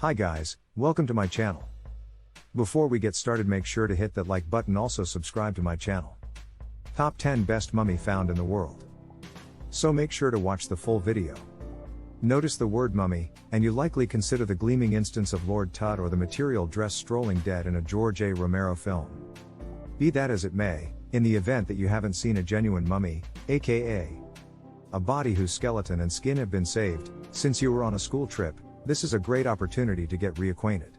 Hi guys, welcome to my channel. Before we get started, make sure to hit that like button, also subscribe to my channel. Top 10 best mummy found in the world. So make sure to watch the full video. Notice the word mummy, and you likely consider the gleaming instance of Lord Tut or the material dress strolling dead in a George A. Romero film. Be that as it may, in the event that you haven't seen a genuine mummy, aka a body whose skeleton and skin have been saved, since you were on a school trip, this is a great opportunity to get reacquainted.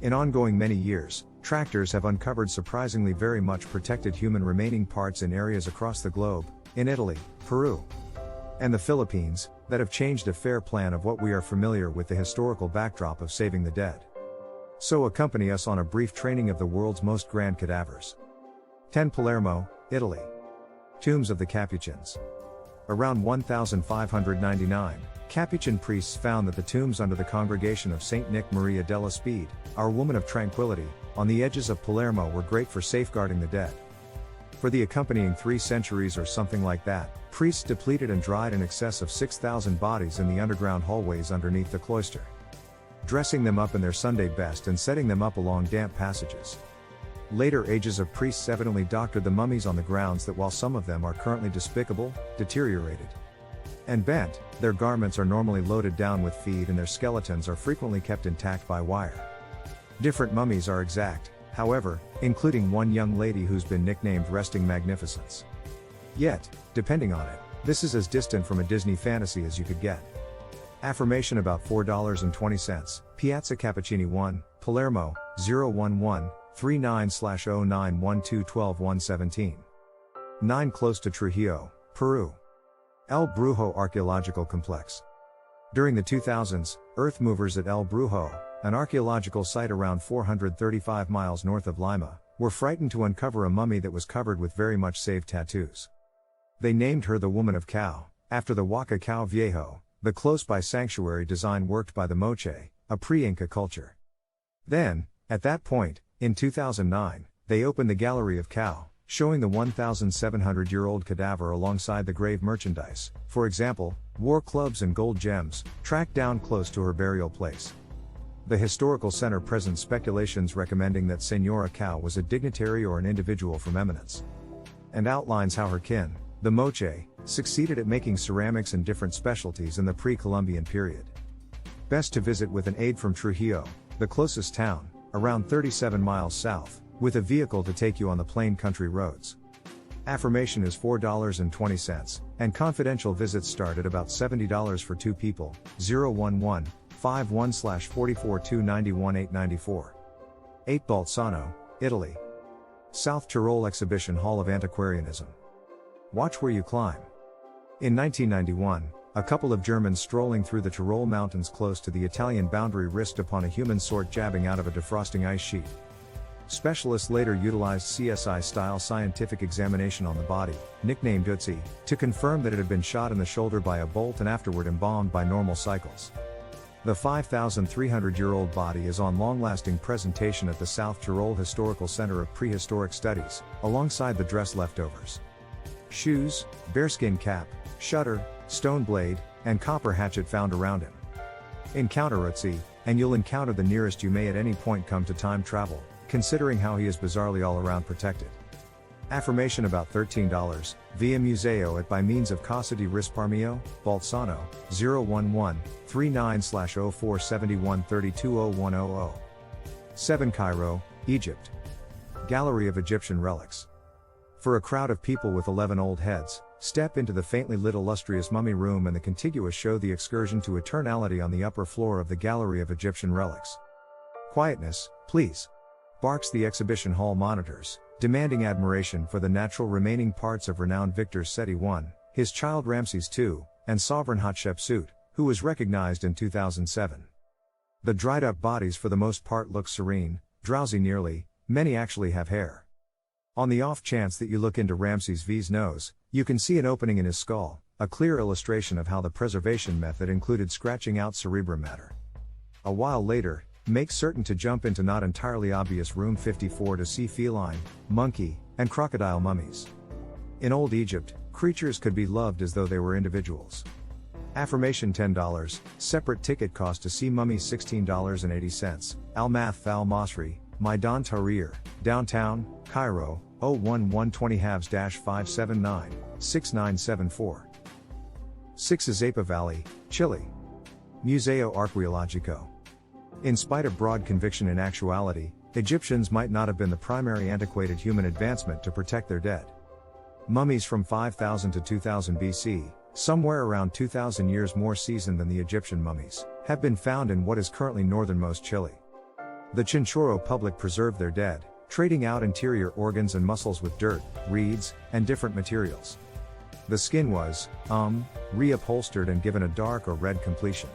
In ongoing many years, tractors have uncovered surprisingly very much protected human remaining parts in areas across the globe, in Italy, Peru, and the Philippines, that have changed a fair plan of what we are familiar with the historical backdrop of saving the dead. So accompany us on a brief training of the world's most grand cadavers. 10 Palermo, Italy. Tombs of the Capuchins. Around 1599, Capuchin priests found that the tombs under the congregation of Saint Nick Maria della Spede, our Woman of Tranquility, on the edges of Palermo were great for safeguarding the dead. For the accompanying 3 centuries or something like that, priests depleted and dried in excess of 6,000 bodies in the underground hallways underneath the cloister, dressing them up in their Sunday best and setting them up along damp passages. Later ages of priests evidently doctored the mummies on the grounds that while some of them are currently despicable, deteriorated, and bent, their garments are normally loaded down with feed and their skeletons are frequently kept intact by wire. Different mummies are exact, however, including one young lady who's been nicknamed Resting Magnificence. Yet, depending on it, this is as distant from a Disney fantasy as you could get. Affirmation about $4.20, Piazza Cappuccini 1, Palermo, 011-39/0912-12-117. 9 Close to Trujillo, Peru. El Brujo Archaeological Complex. During the 2000s, earth movers at El Brujo, an archaeological site around 435 miles north of Lima, were frightened to uncover a mummy that was covered with very much saved tattoos. They named her the Woman of Cao, after the Huaca Cao Viejo, the close-by sanctuary design worked by the Moche, a pre-Inca culture. Then, at that point, in 2009, they opened the Gallery of Cao, showing the 1,700-year-old cadaver alongside the grave merchandise, for example, war clubs and gold gems, tracked down close to her burial place. The historical center presents speculations recommending that Senora Cao was a dignitary or an individual from eminence, and outlines how her kin, the Moche, succeeded at making ceramics and different specialties in the pre-Columbian period. Best to visit with an aide from Trujillo, the closest town, around 37 miles south, with a vehicle to take you on the plain country roads. Affirmation is $4.20, and confidential visits start at about $70 for 2 people, 011-51/44-291-894. 8 Bolzano, Italy. South Tyrol Exhibition Hall of Antiquarianism. Watch where you climb. In 1991, a couple of Germans strolling through the Tyrol Mountains close to the Italian boundary risked upon a human sword jabbing out of a defrosting ice sheet. Specialists later utilized CSI-style scientific examination on the body, nicknamed Ötzi, to confirm that it had been shot in the shoulder by a bolt and afterward embalmed by normal cycles. The 5,300-year-old body is on long-lasting presentation at the South Tyrol Historical Center of Prehistoric Studies, alongside the dress leftovers, shoes, bearskin cap, shutter, stone blade, and copper hatchet found around him. Encounter Ötzi, and you'll encounter the nearest you may at any point come to time travel, considering how he is bizarrely all around protected. Affirmation about $13, via Museo at by means of Casa di Risparmio, Bolzano, 011-39/0471-320100. 7 Cairo, Egypt. Gallery of Egyptian Relics. For a crowd of people with 11 old heads, step into the faintly lit illustrious mummy room and the contiguous show the excursion to eternality on the upper floor of the Gallery of Egyptian Relics. Quietness, please, barks the exhibition hall monitors, demanding admiration for the natural remaining parts of renowned Victor Seti I, his child Ramses II, and sovereign Hatshepsut, who was recognized in 2007. The dried-up bodies for the most part look serene, drowsy nearly, many actually have hair. On the off chance that you look into Ramses V's nose, you can see an opening in his skull, a clear illustration of how the preservation method included scratching out cerebrum matter. A while later, make certain to jump into not entirely obvious room 54 to see feline, monkey, and crocodile mummies. In Old Egypt, creatures could be loved as though they were individuals. Affirmation $10, separate ticket cost to see mummies $16.80, Al-Math Al Masri, Maidan Tahrir, Downtown, Cairo, 01120-579, 6974. 6 Azapa Valley, Chile. Museo Arqueologico. In spite of broad conviction in actuality, Egyptians might not have been the primary antiquated human advancement to protect their dead. Mummies from 5000 to 2000 BC, somewhere around 2000 years more seasoned than the Egyptian mummies, have been found in what is currently northernmost Chile. The Chinchorro public preserved their dead, trading out interior organs and muscles with dirt, reeds, and different materials. The skin was, reupholstered and given a dark or red completion.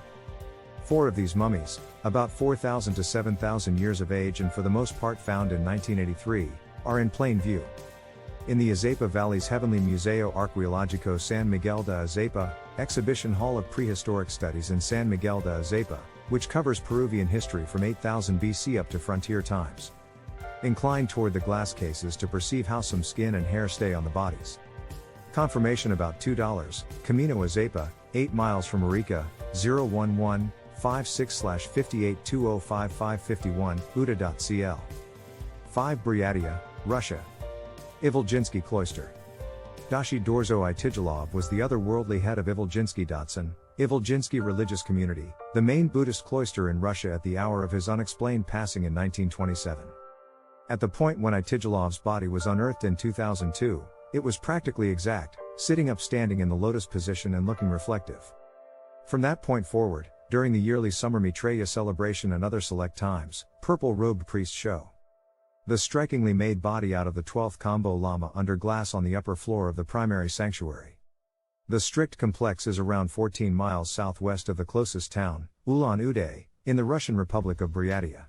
4 of these mummies, about 4,000 to 7,000 years of age and for the most part found in 1983, are in plain view. In the Azapa Valley's Heavenly Museo Arqueologico San Miguel de Azapa, Exhibition Hall of Prehistoric Studies in San Miguel de Azapa, which covers Peruvian history from 8000 BC up to frontier times. Incline toward the glass cases to perceive how some skin and hair stay on the bodies. Confirmation about $2, Camino Azapa, 8 miles from Arica, 011-56/58205551, uda.cl. 5 Buryatia, Russia. Ivolginsky Cloister. Dashi Dorzo Itigilov was the otherworldly head of Ivolginsky Datsun, Ivolginsky religious community, the main Buddhist cloister in Russia at the hour of his unexplained passing in 1927. At the point when Itigilov's body was unearthed in 2002, it was practically exact, sitting up standing in the lotus position and looking reflective. From that point forward, during the yearly summer Maitreya celebration and other select times, purple-robed priests show the strikingly made body out of the 12th Kambo Lama under glass on the upper floor of the primary sanctuary. The strict complex is around 14 miles southwest of the closest town, Ulan-Ude, in the Russian Republic of Buryatia.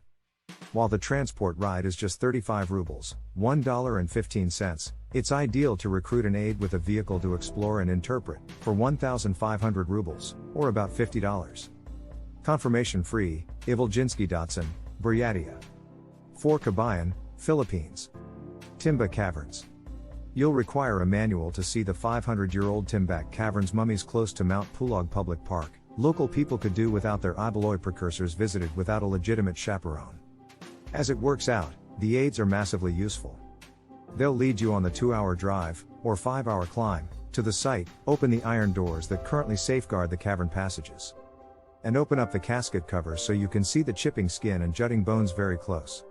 While the transport ride is just 35 rubles, $1.15, it's ideal to recruit an aide with a vehicle to explore and interpret, for 1,500 rubles, or about $50. Confirmation free, Ivolginsky Datsun, Buryatia. 4 Kabayan, Philippines. Timba Caverns. You'll require a manual to see the 500-year-old Timbak Caverns mummies close to Mount Pulag Public Park. Local people could do without their Ibeloy precursors visited without a legitimate chaperone. As it works out, the aids are massively useful. They'll lead you on the 2-hour drive, or 5-hour climb, to the site, open the iron doors that currently safeguard the cavern passages, and open up the casket covers so you can see the chipping skin and jutting bones very close.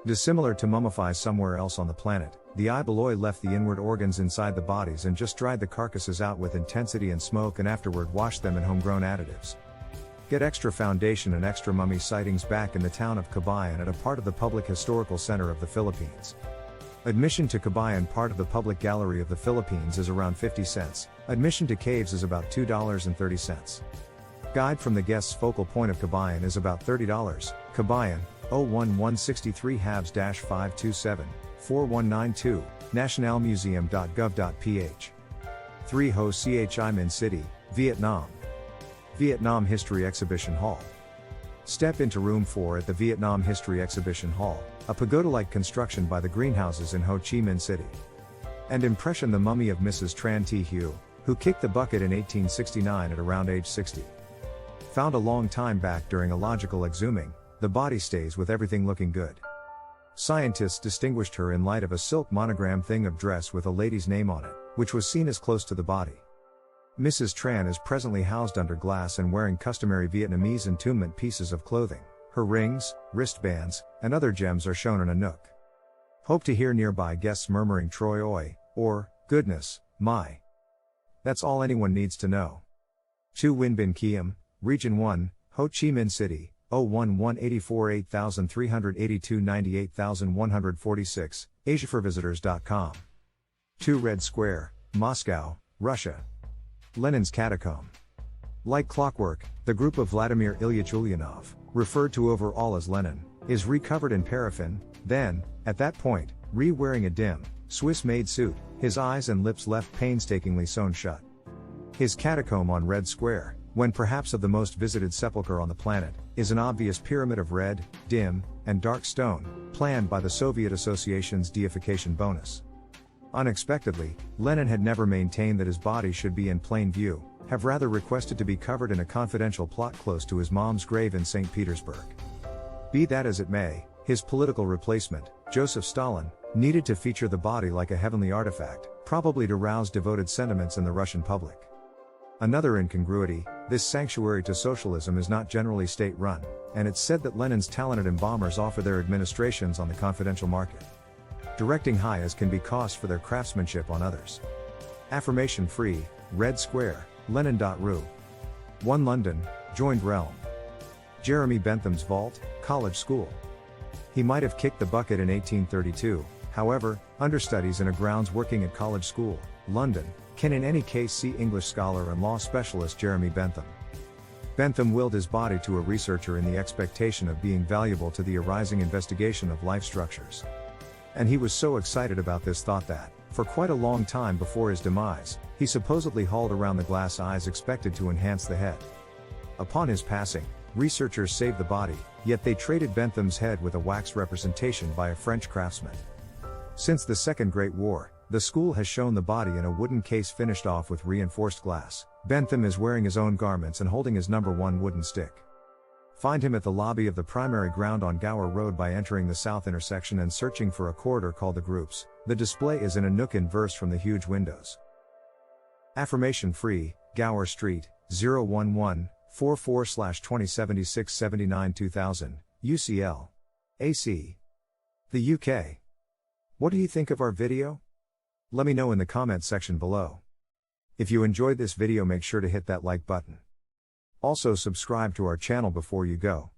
Dissimilar to mummifies somewhere else on the planet, the Ibeloy left the inward organs inside the bodies and just dried the carcasses out with intensity and smoke and afterward washed them in homegrown additives. Get extra foundation and extra mummy sightings back in the town of Kabayan at a part of the Public Historical Center of the Philippines. Admission to Kabayan, part of the Public Gallery of the Philippines, is around 50 cents. Admission to caves is about $2.30. Guide from the guest's focal point of Kabayan is about $30. Kabayan, 01163-527, 4192, nationalmuseum.gov.ph. 3 Ho Chi Minh City, Vietnam. Vietnam History Exhibition Hall. Step into Room 4 at the Vietnam History Exhibition Hall, a pagoda-like construction by the greenhouses in Ho Chi Minh City. And impression the mummy of Mrs. Tran Thi Hue, who kicked the bucket in 1869 at around age 60. Found a long time back during a logical exhuming, the body stays with everything looking good. Scientists distinguished her in light of a silk monogram thing of dress with a lady's name on it, which was seen as close to the body. Mrs. Tran is presently housed under glass and wearing customary Vietnamese entombment pieces of clothing. Her rings, wristbands, and other gems are shown in a nook. Hope to hear nearby guests murmuring Troy Oi, or, goodness, my. That's all anyone needs to know. 2 Win Bin Kiem, Region 1, Ho Chi Minh City, 01184 8382 98146, AsiaForVisitors.com. 2 Red Square, Moscow, Russia. Lenin's Catacomb. Like clockwork, the group of Vladimir Ilyich Ulyanov, referred to overall as Lenin, is recovered in paraffin, then, at that point, re-wearing a dim, Swiss-made suit, his eyes and lips left painstakingly sewn shut. His catacomb on Red Square, when perhaps of the most visited sepulchre on the planet, is an obvious pyramid of red, dim, and dark stone, planned by the Soviet Association's deification bonus. Unexpectedly, Lenin had never maintained that his body should be in plain view, have rather requested to be covered in a confidential plot close to his mom's grave in St. Petersburg. Be that as it may, his political replacement, Joseph Stalin, needed to feature the body like a heavenly artifact, probably to rouse devoted sentiments in the Russian public. Another incongruity, this sanctuary to socialism is not generally state-run, and it's said that Lenin's talented embalmers offer their administrations on the confidential market. Directing high as can be cost for their craftsmanship on others. Affirmation free, Red Square, Lenin.ru. 1 London, joined realm. Jeremy Bentham's vault, college school. He might have kicked the bucket in 1832, however, understudies in a grounds working at college school, London, can in any case see English scholar and law specialist Jeremy Bentham. Bentham willed his body to a researcher in the expectation of being valuable to the arising investigation of life structures. And he was so excited about this thought that, for quite a long time before his demise, he supposedly hauled around the glass eyes expected to enhance the head. Upon his passing, researchers saved the body, yet they traded Bentham's head with a wax representation by a French craftsman. Since the Second Great War, the school has shown the body in a wooden case finished off with reinforced glass. Bentham is wearing his own garments and holding his #1 wooden stick. Find him at the lobby of the primary ground on Gower Road by entering the south intersection and searching for a corridor called the Groups. The display is in a nook inverse from the huge windows. Affirmation free, Gower Street, 011-44/2076-79-2000, UCL. AC. The UK. What do you think of our video? Let me know in the comment section below. If you enjoyed this video, make sure to hit that like button. Also subscribe to our channel before you go.